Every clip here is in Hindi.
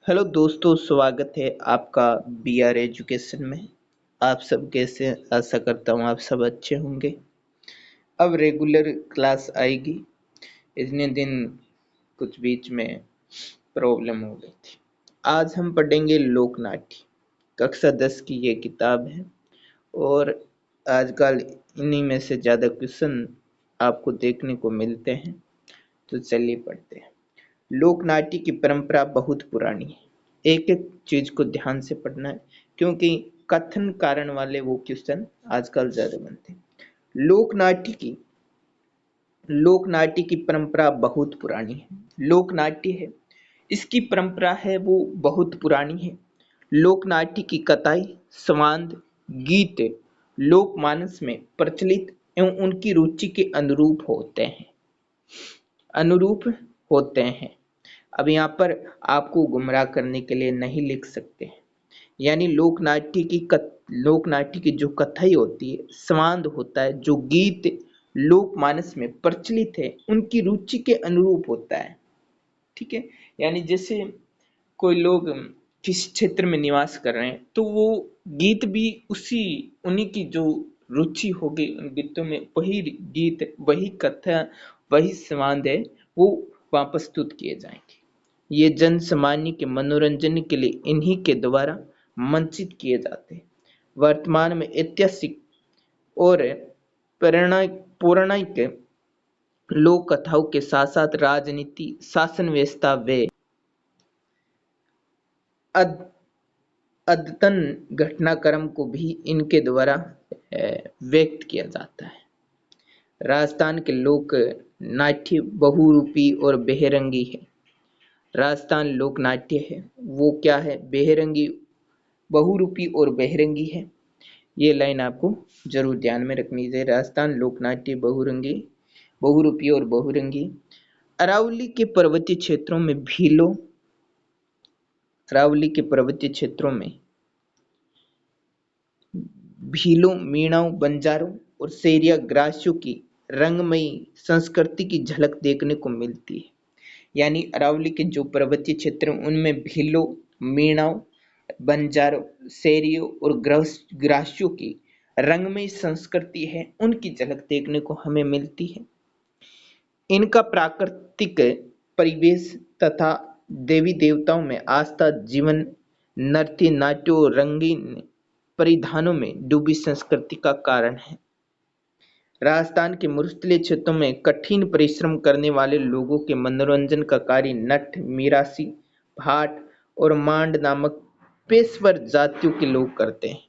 हेलो दोस्तों, स्वागत है आपका बीआर एजुकेशन में। आप सब कैसे हैं? आशा करता हूँ आप सब अच्छे होंगे। अब रेगुलर क्लास आएगी। इतने दिन कुछ बीच में प्रॉब्लम हो गई थी। आज हम पढ़ेंगे लोकनाट्य। कक्षा 10 की ये किताब है और आजकल इन्हीं में से ज़्यादा क्वेश्चन आपको देखने को मिलते हैं। तो चलिए पढ़ते हैं। लोकनाट्य की परंपरा बहुत पुरानी है। एक एक चीज को ध्यान से पढ़ना है क्योंकि कथन कारण वाले वो क्वेश्चन आजकल ज्यादा बनते हैं। लोकनाट्य की लोकनाट्य की परंपरा बहुत पुरानी है। लोकनाट्य है, इसकी परंपरा है वो बहुत पुरानी है। लोकनाट्य की कथाएं, संवाद, गीत लोकमानस में प्रचलित एवं उनकी रुचि के अनुरूप होते हैं। अब यहाँ पर आपको गुमराह करने के लिए नहीं लिख सकते हैं। यानी लोकनाट्य की जो कथाई होती है, संवाद होता है, जो गीत लोकमानस में प्रचलित है, उनकी रुचि के अनुरूप होता है। ठीक है। यानी जैसे कोई लोग किसी क्षेत्र में निवास कर रहे हैं तो वो गीत भी उसी उन्हीं की जो रुचि होगी उन गीतों में, वही गीत, वही कथा, वही संवाद है, वो वहां प्रस्तुत किए जाएंगे। ये जन सामान्य के मनोरंजन के लिए इन्हीं के द्वारा मंचित किए जाते हैं। वर्तमान में ऐतिहासिक और पौराणिक लोक कथाओं के साथ साथ राजनीति, शासन व्यवस्था व अद- अद्यतन घटनाक्रम को भी इनके द्वारा व्यक्त किया जाता है। राजस्थान के लोक नाट्य बहुरूपी और बेरंगी है। राजस्थान लोक नाट्य है वो क्या है? बेरंगी, बहुरूपी और बहरंगी है। ये लाइन आपको जरूर ध्यान में रखनी चाहिए। राजस्थान लोकनाट्य बहुरंगी, बहुरूपी और बहुरंगी। अरावली के पर्वतीय क्षेत्रों में भीलों, मीणाओं, बंजारों और सेरिया ग्रासियों की रंगमयी संस्कृति की झलक देखने को मिलती है। यानी अरावली के जो पर्वतीय क्षेत्र हैं उनमें भीलों, मीणाओं, बंजारों, सेरियों और ग्रासियों की रंगमयी संस्कृति है, उनकी झलक देखने को हमें मिलती है। इनका प्राकृतिक परिवेश तथा देवी देवताओं में आस्था, जीवन, नृत्य, नाट्य और रंगीन परिधानों में डूबी संस्कृति का कारण है। राजस्थान के मरुस्थलीय क्षेत्रों में कठिन परिश्रम करने वाले लोगों के मनोरंजन का कार्य नट, मिरासी, भाट और मांड नामक पेशवर जातियों के लोग करते हैं।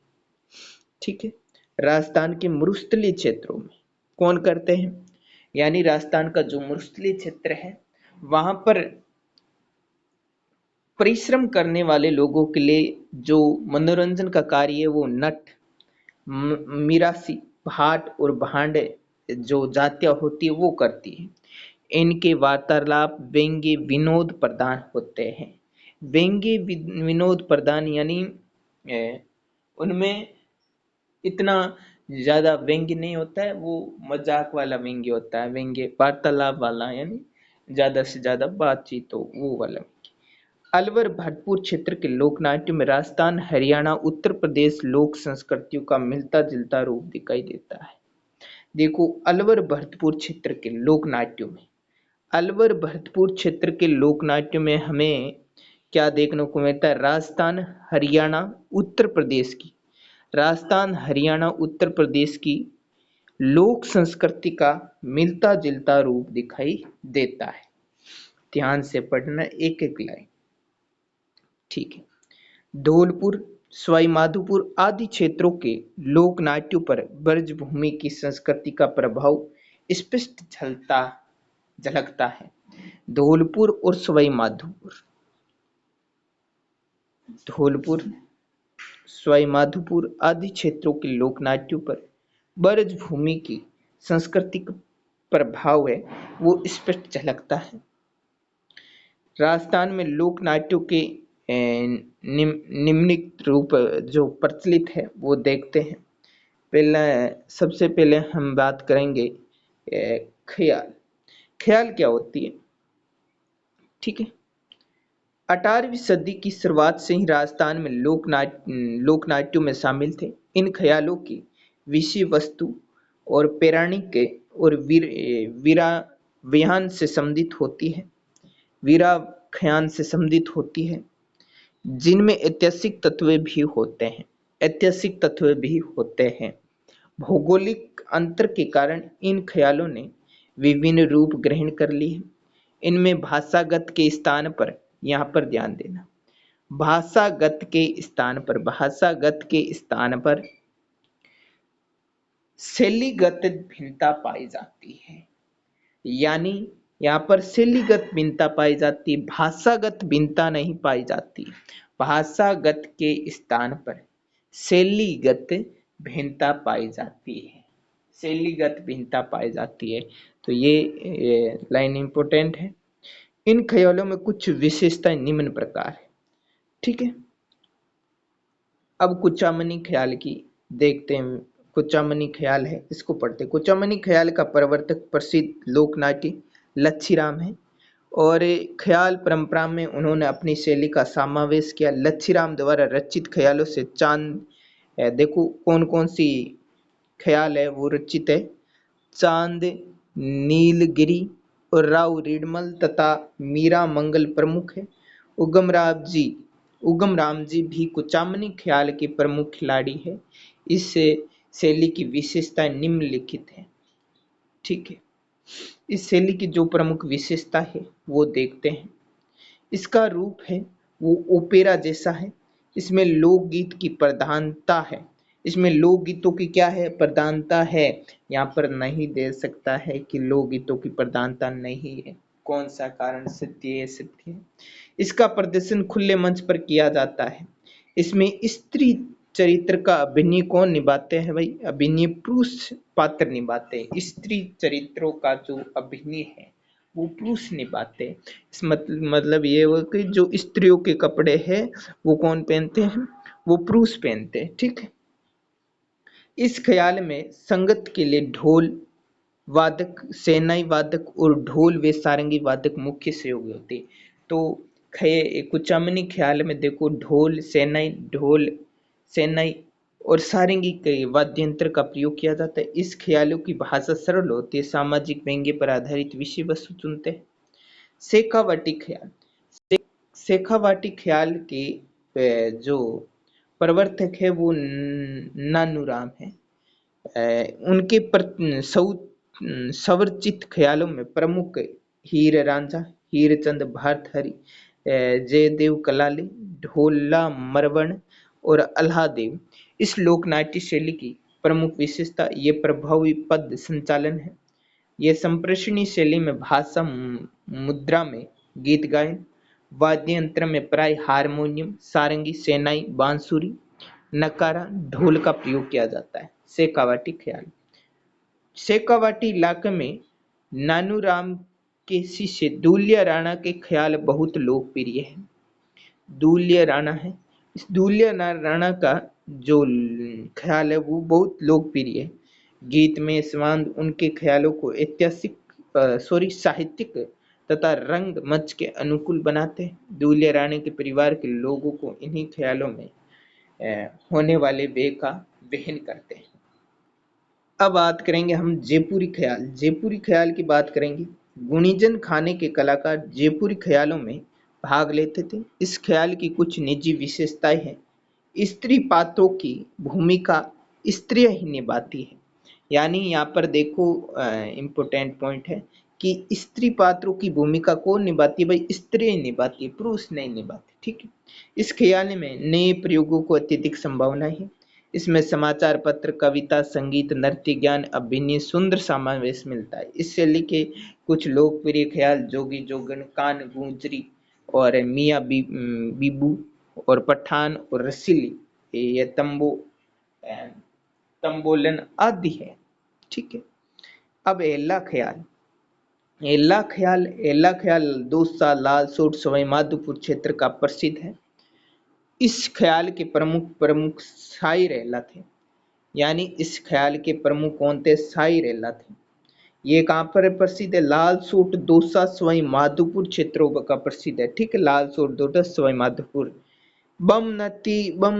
ठीक है। राजस्थान के मरुस्थलीय क्षेत्रों में कौन करते हैं? यानी राजस्थान का जो मरुस्थलीय क्षेत्र है वहां पर परिश्रम करने वाले लोगों के लिए जो मनोरंजन का कार्य है वो नट, मिरासी, भाट और भांड जो जातियां होती है वो करती है। इनके वार्तालाप व्यंग्य विनोद प्रधान होते हैं। व्यंग्य विनोद प्रधान यानी उनमें इतना ज्यादा व्यंग्य नहीं होता है, वो मजाक वाला व्यंग्य होता है। व्यंग्य वार्तालाप वाला यानी ज्यादा से ज्यादा बातचीत हो, वो वाला। अलवर भरतपुर क्षेत्र के लोकनाट्य में राजस्थान, हरियाणा, उत्तर प्रदेश लोक संस्कृतियों का मिलता जुलता रूप दिखाई देता है। देखो, अलवर भरतपुर क्षेत्र के लोकनाट्य में हमें क्या देखने को मिलता है? राजस्थान, हरियाणा, उत्तर प्रदेश की लोक संस्कृति का मिलता जुलता रूप दिखाई देता है। ध्यान से पढ़ना एक एक लाइन। ठीक है। धौलपुर, सवाई माधोपुर आदि क्षेत्रों के लोक नाट्यों पर ब्रजभूमि की संस्कृति का प्रभाव स्पष्ट झलकता है। धौलपुर और सवाई माधोपुर, धौलपुर, सवाई माधोपुर आदि क्षेत्रों के लोक नाट्यों पर ब्रजभूमि की संस्कृति का प्रभाव है वो स्पष्ट झलकता है। राजस्थान में लोक नाट्यों के निम्नलिखित रूप जो प्रचलित है वो देखते हैं। सबसे पहले हम बात करेंगे ख्याल। ख्याल क्या होती है? ठीक है। 18वीं सदी की शुरुआत से ही राजस्थान में लोक नाट्यों में शामिल थे। इन ख्यालों की विषय वस्तु और पौराणिक और वीराख्यान से संबंधित होती है वीराख्यान से संबंधित होती है, जिनमें ऐतिहासिक तत्व भी होते हैं। भौगोलिक अंतर के कारण इन ख्यालों ने विभिन्न रूप ग्रहण कर लिए हैं। इनमें भाषागत के स्थान पर, यहाँ पर ध्यान देना, भाषागत के स्थान पर शैलीगत भिन्नता पाई जाती है। यानी यहाँ पर शैलीगत भिन्नता पाई जाती है, भाषागत भिन्नता नहीं पाई जाती। भाषागत के स्थान पर शैलीगत भिन्नता पाई जाती है, शैलीगत भिन्नता पाई जाती है। तो ये लाइन इंपॉर्टेंट है। इन ख्यालों में कुछ विशेषताएं निम्न प्रकार है, ठीक है। अब कुचामनी ख्याल की देखते हैं। कुचामनी ख्याल है, इसको पढ़ते हैं। कुचामनी ख्याल का प्रवर्तक प्रसिद्ध लोकनाट्य लच्छीराम है और ख्याल परंपरा में उन्होंने अपनी शैली का समावेश किया। लच्छीराम द्वारा रचित ख्यालों से चांद, देखो कौन कौन सी ख्याल है वो रचित है। चांद, नीलगिरी और राव रीडमल तथा मीरा मंगल प्रमुख है। उगम राम जी भी कुचामनी ख्याल के प्रमुख खिलाड़ी है। इस शैली की विशेषताएं निम्नलिखित है, ठीक है। इस शैली की जो प्रमुख विशेषता है वो देखते हैं। इसका रूप है वो ओपेरा जैसा है। इसमें लोकगीत की प्रधानता है। इसमें लोकगीतों की क्या है, प्रधानता है। यहाँ पर नहीं दे सकता है कि लोकगीतों की प्रधानता नहीं है। कौन सा कारण सत्य है। इसका प्रदर्शन खुले मंच पर किया जाता है। इसमें स्त्री चरित्र का अभिनय कौन निभाते हैं भाई, अभिनय पुरुष पात्र निभाते हैं। स्त्री चरित्रों का जो अभिनय है वो पुरुष निभाते हैं। इस मतलब ये हुआ कि जो स्त्रियों के कपड़े हैं वो कौन पहनते हैं, वो पुरुष पहनते हैं, ठीक है। इस ख्याल में संगत के लिए ढोल वादक, शहनाई वादक और ढोल व सारंगी वादक मुख्य सहयोगी होते। तो कुचामनी ख्याल में देखो ढोल, शहनाई और सारंगी के वाद्य यंत्र का प्रयोग किया जाता है। इस ख्यालों की भाषा सरल होती है, सामाजिक व्यंग्य पर आधारित विषय वस्तु चुनते हैं। शेखावाटी ख्याल, शेखावाटी ख्याल के जो प्रवर्तक है वो नानूराम है। उनके स्वरचित ख्यालों में प्रमुख हीर रांझा, हीरचंद भर्तहरि, जयदेव कलाली, ढोला मरवण और अल्हादेव। इस लोकनाट्य शैली की प्रमुख विशेषता ये प्रभावी पद संचालन है। ये संप्रेषणीय शैली में भाषा मुद्रा में गीत गायन, वाद्य यंत्र में प्राय हारमोनियम, सारंगी, शहनाई, बांसुरी, नकारा, ढोल का प्रयोग किया जाता है। शेखावाटी ख्याल, शेखावाटी इलाके में नानूराम के शिष्य दुलिया राणा के ख्याल बहुत लोकप्रिय है। दुलिया राणा है, इस दुलिया राणा का जो ख्याल है वो बहुत लोकप्रिय है। गीत में स्वांद उनके ख्यालों को साहित्यिक तथा रंग मंच के अनुकूल बनाते हैं। दुलिया राणा के परिवार के लोगों को इन्हीं ख्यालों में होने वाले व्यय का वहन करते हैं। अब बात करेंगे हम जयपुरी ख्याल। जयपुरी ख्याल की बात करेंगे। गुणीजन खाने के कलाकार जयपुरी ख्यालों में भाग लेते थे। इस ख्याल की कुछ निजी विशेषताएं हैं। स्त्री पात्रों की भूमिका स्त्रियां ही निभाती है। यानी यहाँ पर देखो इम्पोर्टेंट पॉइंट है कि स्त्री पात्रों की भूमिका कौन निभाती है भाई, स्त्रियां निभाती है, पुरुष नहीं निभाते, ठीक है। इस ख्याल में नए प्रयोगों को अत्यधिक संभावना है। इसमें समाचार पत्र, कविता, संगीत, नृत्य, ज्ञान, अभिनय, सुंदर समावेश मिलता है। इस शैली के कुछ लोकप्रिय ख्याल जोगी जोगन, कान गुजरी और मियाँ बीबू और पठान और रसीली, ये तंबोलन आदि है, ठीक है। अब एल्ला ख्याल दौसा, लालसोट, सवाई माधोपुर क्षेत्र का प्रसिद्ध है। इस ख्याल के प्रमुख शायर एल्ला थे। यानी इस ख्याल के प्रमुख कौन थे, शायर एल्ला थे। ये कहाँ पर प्रसिद्ध है? लालसोट दौसा सवाई माधोपुर क्षेत्रों का प्रसिद्ध है। ठीक है, लालसोट दौसा सवाई माधोपुर। बम नती बम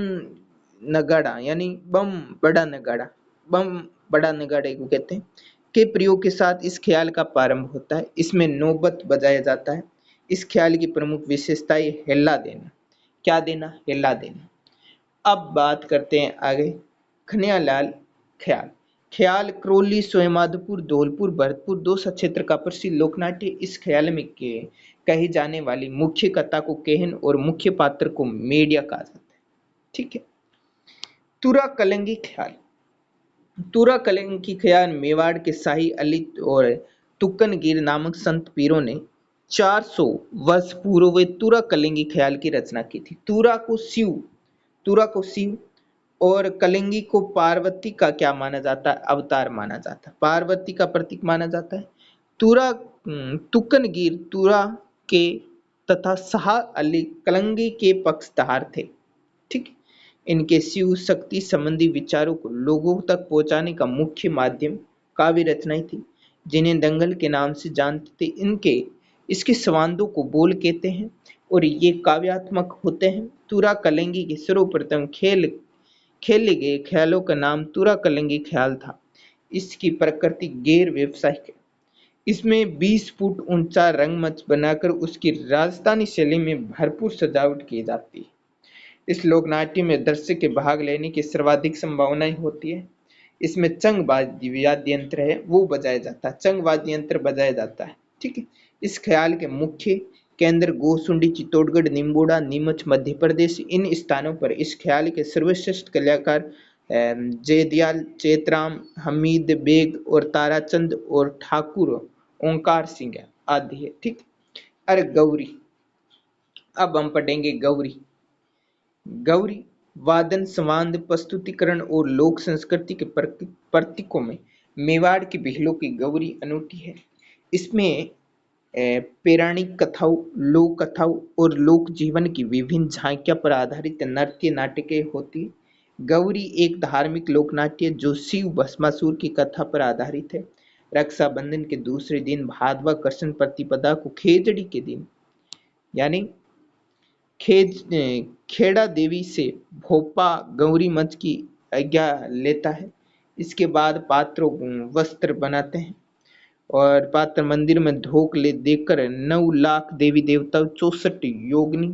नगाड़ा यानी बम बड़ा नगाड़ा, बम बड़ा नगाड़े को कहते हैं, के प्रयोग के साथ इस ख्याल का प्रारंभ होता है। इसमें नौबत बजाया जाता है। इस ख्याल की प्रमुख विशेषताएं हेला देना। क्या देना? हेला देना। अब बात करते हैं आगे। खनियालाल ख्याल। ख्याल क्रोली स्वयंमाधोपुर धौलपुर भरतपुर दौसा क्षेत्र का प्रसिद्ध लोकनाट्य। इस ख्याल में के कही जाने वाली मुख्य कथा को कहन और मुख्य पात्र को मेडिया कहा जाता है। ठीक है। तुरा कलंगी ख्याल। तुरा कलंगी ख्याल मेवाड़ के शाही अली और तुक्कनगीर नामक संत पीरों ने 400 वर्ष पूर्व वे तुरा कलिंगी ख्याल की रचना की थी। तुरा को शिव और कलिंगी को पार्वती का क्या माना जाता है? अवतार माना जाता है, पार्वती का प्रतीक माना जाता है। तुरा तुक्कनगीर तुरा के तथा शाह अली कलंगी के पक्षधार थे। ठीक है? इनके शिव शक्ति संबंधी विचारों को लोगों तक पहुंचाने का मुख्य माध्यम काव्य रचनाएं थी, जिन्हें दंगल के नाम से जानते थे। इसके संवादों को बोल कहते हैं और ये काव्यात्मक होते हैं। तुरा कलंगी के सर्वप्रथम खेले गए ख्यालों का नाम तुरा कलंगी ख्याल था। इसकी प्रकृति गैर व्यावसायिक है। इसमें 20 फुट ऊंचा रंगमंच बनाकर उसकी राजस्थानी शैली में भरपूर सजावट की जाती है। इस लोकनाट्य में दर्शक के भाग लेने की सर्वाधिक संभावनाएं होती है। इसमें चंग वाद्य यंत्र है वो बजाया जाता है, चंग वाद्य यंत्र बजाया जाता है। ठीक है। इस ख्याल के मुख्य केंद्र गोसुंडी चित्तौड़गढ़ निम्बोड़ा नीमच मध्य प्रदेश। इन स्थानों पर इस ख्याल के सर्वश्रेष्ठ कलाकार जयदयाल चेतराम हमीद बेग और ताराचंद और ठाकुर ओंकार सिंह आदि है। ठीक। अरे गौरी, अब हम पढ़ेंगे गौरी। गौरी वादन संवाद प्रस्तुतिकरण और लोक संस्कृति के प्रतीकों में मेवाड़ की भीलों की गौरी अनूठी है। इसमें पौराणिक कथाओं, लोक कथाओं और लोक जीवन की विभिन्न झांकियों पर आधारित नृत्य नाटकें होती है। गौरी एक धार्मिक लोकनाट्य जो शिव भस्मासुर की कथा पर आधारित है। रक्षाबंधन के दूसरे दिन भादवा कृष्ण प्रतिपदा को खेजड़ी के दिन यानी खेड़ा देवी से भोपा गौरी मंच की आज्ञा लेता है। इसके बाद पात्रों को वस्त्र बनाते हैं और पात्र मंदिर में धोक ले देकर 9 लाख देवी देवता 64 योगिनी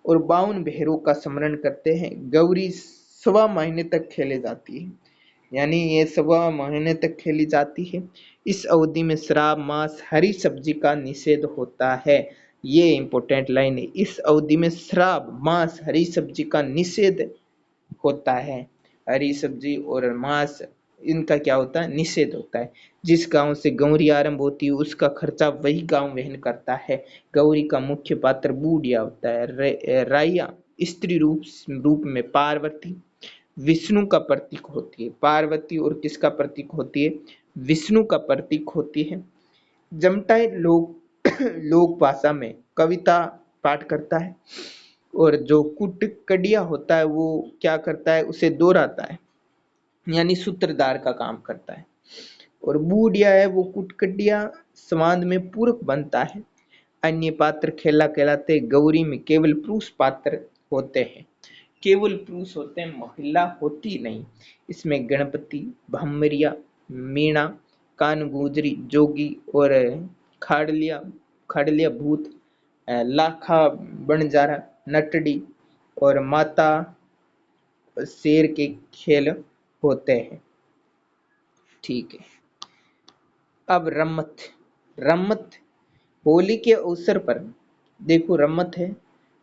और 52 भैरव का स्मरण करते हैं। गौरी सवा महीने तक खेले जाती है, यानी ये सवा महीने तक खेली जाती है। इस अवधि में शराब मांस हरी सब्जी का निषेध होता है। ये इंपॉर्टेंट लाइन है, इस अवधि में शराब मांस हरी सब्जी का निषेध होता है। हरी सब्जी और मांस इनका क्या होता है? निषेध होता है। जिस गांव से गौरी आरंभ होती है उसका खर्चा वही गांव वहन करता है। गौरी का मुख्य पात्र बूढ़िया होता है। राया स्त्री रूप में पार्वती विष्णु का प्रतीक होती है। पार्वती और किसका प्रतीक होती है? विष्णु का प्रतीक होती है। जमटाई लोक भाषा में कविता पाठ करता है और जो कुटकडिया होता है वो क्या करता है? उसे दोहराता है, यानी सूत्रधार का काम करता है। और बूढ़िया है वो कुटकडिया संवाद में पूरक बनता है। अन्य पात्र खेला कहलाते। गौरी में केवल पुरुष पात्र होते हैं, केवल पुरुष होते हैं, महिला होती नहीं। इसमें गणपति भमरिया मीणा कानगुजरी जोगी और खाड़लिया भूत लाखा बंजारा नटड़ी और माता शेर के खेल होते हैं। ठीक है। अब रम्मत। रम्मत होली के अवसर पर, देखो रम्मत है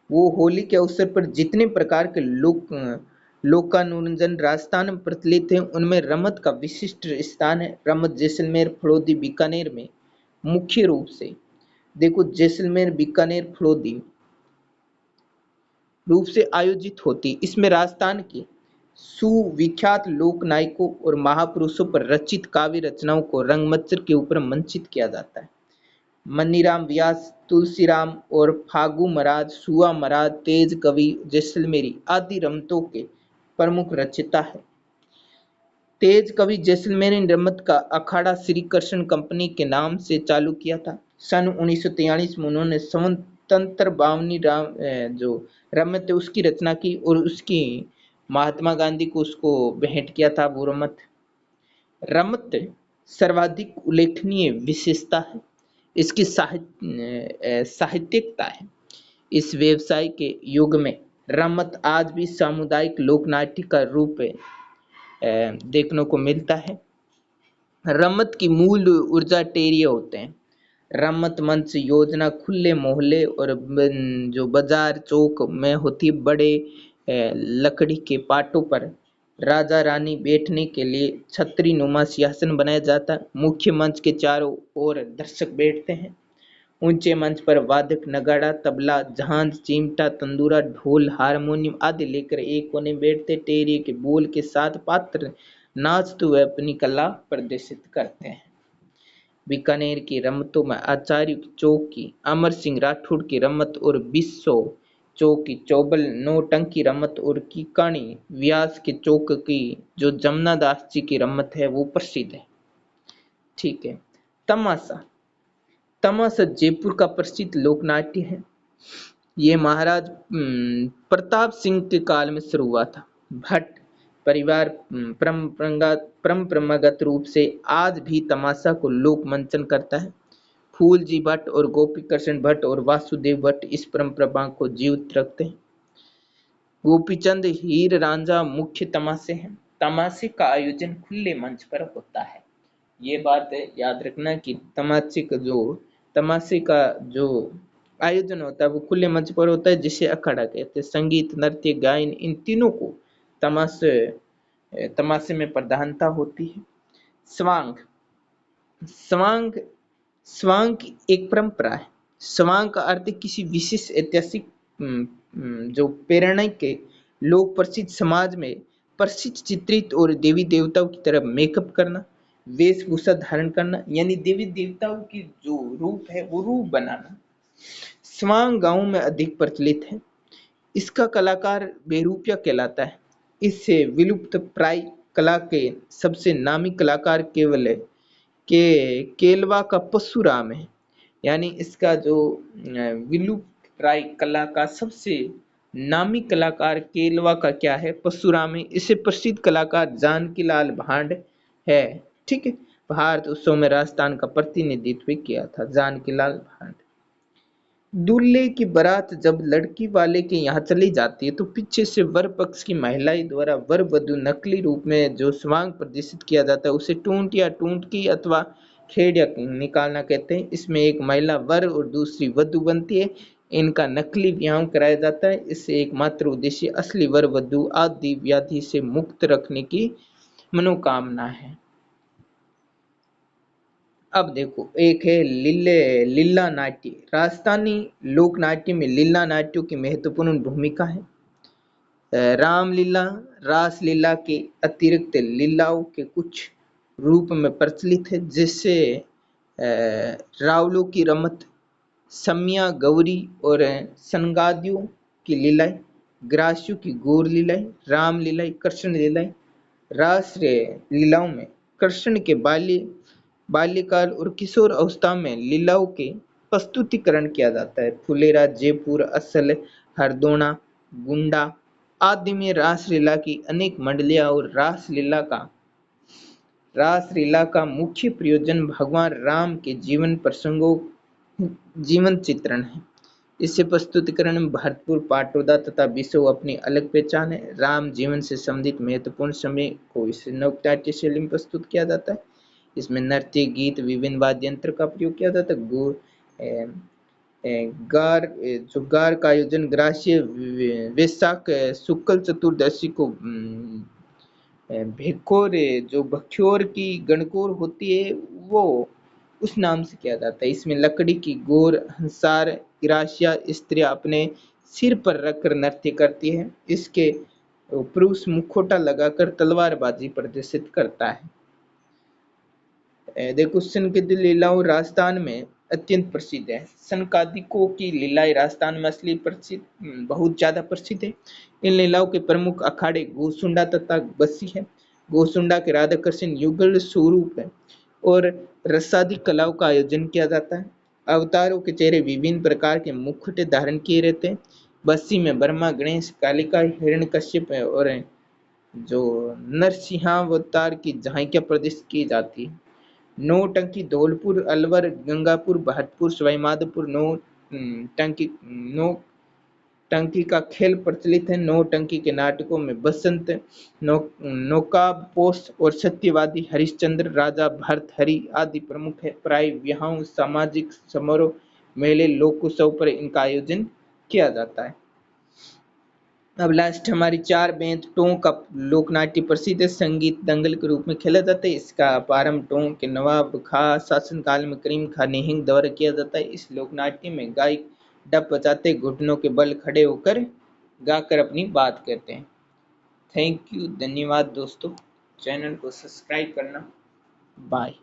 वो होली के अवसर पर जितने प्रकार के लोकानुरंजन राजस्थान में प्रचलित है उनमें रमत का विशिष्ट स्थान है। रमत जैसलमेर फड़ौदी बीकानेर में मुख्य रूप से, देखो जैसलमेर बीकानेर फड़ौदी रूप से आयोजित होती। इसमें राजस्थान के सुविख्यात लोक नायकों और महापुरुषों पर रचित काव्य रचनाओं को रंगमंच के ऊपर मंचित किया जाता है। मन्नीराम व्यास तुलसीराम और फागू महाराज सुआ महाराज तेज कवि जैसलमेरी आदि रमतों के प्रमुख रचयिता है। तेज कवि जैसलमेर ने रमत का अखाड़ा श्री कृष्ण कंपनी के नाम से चालू किया था। सन 1943 में उन्होंने स्वतंत्र बावनी जो रमत है उसकी रचना की और उसकी महात्मा गांधी को उसको भेंट किया था वो रमत। रमत सर्वाधिक उल्लेखनीय विशेषता है इसकी साहित्यिकता है। इस व्यवसाय के युग में रमत आज भी सामुदायिक लोक नाट्य का रूप देखने को मिलता है। रमत की मूल ऊर्जा टेरिया होते हैं। रमत मंच योजना खुले मोहल्ले और जो बाजार चौक में होती बड़े लकड़ी के पाटों पर राजा रानी बैठने के लिए छतरी नुमा सिंहासन बनाया जाता है। मुख्य मंच के चारों ओर दर्शक बैठते हैं। ऊंचे मंच पर वादक नगाड़ा तबला झांझ चिमटा तंदूरा ढोल हारमोनियम आदि लेकर एक कोने बैठते टेरी के बोल के साथ पात्र नाचते हुए अपनी कला प्रदर्शित करते हैं। बीकानेर की रमतों में आचार्य चौक की अमर सिंह राठौड़ की रमत और बिस्सो चौक की चौबल नौटंकी रमत और कीकाणी व्यास के चौक की जो जमुना दास जी की रमत है वो प्रसिद्ध है। ठीक है। तमाशा तमाशा जयपुर का प्रसिद्ध लोक नाट्य है। ये महाराज प्रताप सिंह के काल में शुरू हुआ था। भट्ट परिवार परंपरागत रूप से आज भी तमाशा को लोक मंचन करता है। फूलजी भट्ट और गोपी कृष्ण भट्ट और वासुदेव भट्ट इस परंपरा को जीवित रखते हैं। गोपीचंद हीर रांझा मुख्य तमाशे हैं। तमाशे का आयोजन खुले मंच पर होता है। ये बात याद रखना कि तमाशे का जो आयोजन होता है वो खुले मंच पर होता है जिसे अखाड़ा कहते हैं। संगीत नृत्य गायन इन तीनों को तमाशे में प्रधानता होती है। स्वांग स्वांग स्वांग एक परंपरा है। स्वांग का अर्थ किसी विशेष ऐतिहासिक जो प्रेरणा के लोक प्रसिद्ध समाज में प्रसिद्ध चित्रित और देवी देवताओं की तरह मेकअप करना वेशभूषा धारण करना यानी देवी देवताओं की जो रूप है वो रूप बनाना स्वांग गांव में अधिक प्रचलित है। इसका कलाकार बेरूपिया कहलाता है। इससे विलुप्त प्राय कला के सबसे नामी कलाकार केलवा का परशुराम है। यानी इसका जो विलुप्त प्राय कला का सबसे नामी कलाकार केलवा का क्या है परशुराम है। इसे प्रसिद्ध कलाकार जानकी लाल भांड है। ठीक है। भारत उत्सव में राजस्थान का प्रतिनिधित्व किया था जानकी लाल भांड। दूल्हे की बारात जब लड़की वाले के यहाँ चली जाती है तो पीछे से वर पक्ष की महिलाएं द्वारा वर वधु नकली रूप में जो स्वांग प्रदर्शित किया जाता है उसे टूंट या टूंटकी अथवा खेड़ या निकालना कहते हैं। इसमें एक महिला वर और दूसरी वधु बनती है। इनका नकली विवाह कराया जाता है। इससे एकमात्र उद्देश्य असली वर वधु आदि व्याधि से मुक्त रखने की मनोकामना है। अब देखो एक है लीला नाट्य। राजस्थानी लोक नाट्य में लीला नाट्यों की महत्वपूर्ण भूमिका है। रामलीला रासलीला के अतिरिक्त लीलाओं के कुछ रूप में प्रचलित है जैसे रावलों की रमत सम्या गौरी और सनगादियों की लीलाएं ग्रास्यों की गौर लीलाएं राम लीलाएं कृष्ण लीलाएं। रास लीलाओं में कृष्ण के बाल्यकाल और किशोर अवस्था में लीलाओं के प्रस्तुतिकरण किया जाता है। फुलेरा जयपुर असल हरदोना गुंडा आदि में रासलीला की अनेक मंडलियां और रासलीला का मुख्य प्रयोजन भगवान राम के जीवन प्रसंगों जीवन चित्रण है। इससे प्रस्तुतिकरण में भरपूर पाटोदा तथा विषय अपनी अलग पहचान है। राम जीवन से संबंधित महत्वपूर्ण समय को इस नौकनाट्य शैली में प्रस्तुत किया जाता है। इसमें नृत्य गीत विभिन्न वाद्य यंत्र का प्रयोग किया जाता है। गार का आयोजन ग्रास्य वैशाख शुक्ल चतुर्दशी को भेकोर जो भख्योर की गणकोर होती है वो उस नाम से किया जाता है। इसमें लकड़ी की गोर हंसार ग्रासिया स्त्रियां अपने सिर पर रखकर नृत्य करती है। इसके पुरुष मुखोटा लगाकर तलवारबाजी प्रदर्शित करता है। देखो सनकादिक लीलाओं राजस्थान में अत्यंत प्रसिद्ध है। सनकादिकों की लीलाएं राजस्थान में असली प्रसिद्ध बहुत ज्यादा प्रसिद्ध है। इन लीलाओं के प्रमुख अखाड़े गोसुंडा तथा बसी है। गोसुंडा के राधा कृष्ण युगल स्वरूप है और रसादी कलाओं का आयोजन किया जाता है। अवतारों के चेहरे विभिन्न प्रकार के मुखौटे धारण किए रहते हैं। बस्सी में ब्रह्मा, गणेश, कालिका, हिरण्यकश्यप और जो नरसिंहावतार की झांकियां प्रदर्शित की जाती है। नौटंकी धौलपुर, अलवर, गंगापुर, भरतपुर, सवाईमाधोपुर नौ टंकी का खेल प्रचलित है। नौटंकी के नाटकों में बसंत, नौकापोश और सत्यवादी हरिश्चंद्र, राजा भर्तहरि आदि प्रमुख है। प्राय विवाहों, सामाजिक समारोह, मेले, लोकोत्सव पर इनका आयोजन किया जाता है। अब लास्ट हमारी चार बेंत टोंक का लोकनाट्य प्रसिद्ध है। संगीत दंगल के रूप में खेला जाता है। इसका प्रारंभ टोंक के नवाब खास शासनकाल में करीम खान नेहिंग द्वारा किया जाता है। इस लोकनाट्य में गायक डप बजाते घुटनों के बल खड़े होकर गाकर अपनी बात कहते हैं। थैंक यू, धन्यवाद दोस्तों। चैनल को सब्सक्राइब करना। बाय।